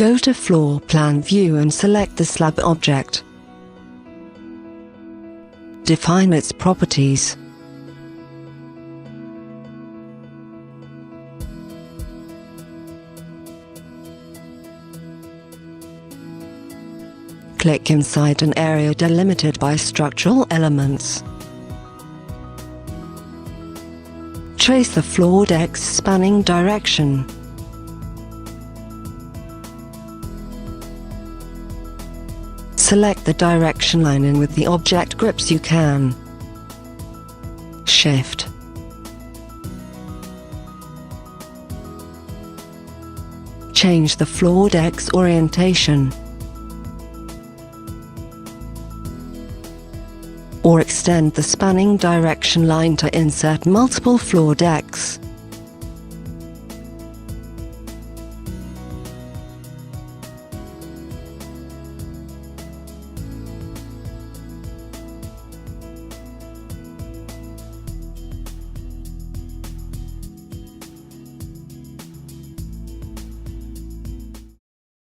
Go to Floor Plan View and select the slab object. Define its properties. Click inside an area delimited by structural elements. Trace the floor deck's spanning direction. Select the direction line and with the object grips you can shift, change the floor deck's orientation, or extend the spanning direction line to insert multiple floor decks.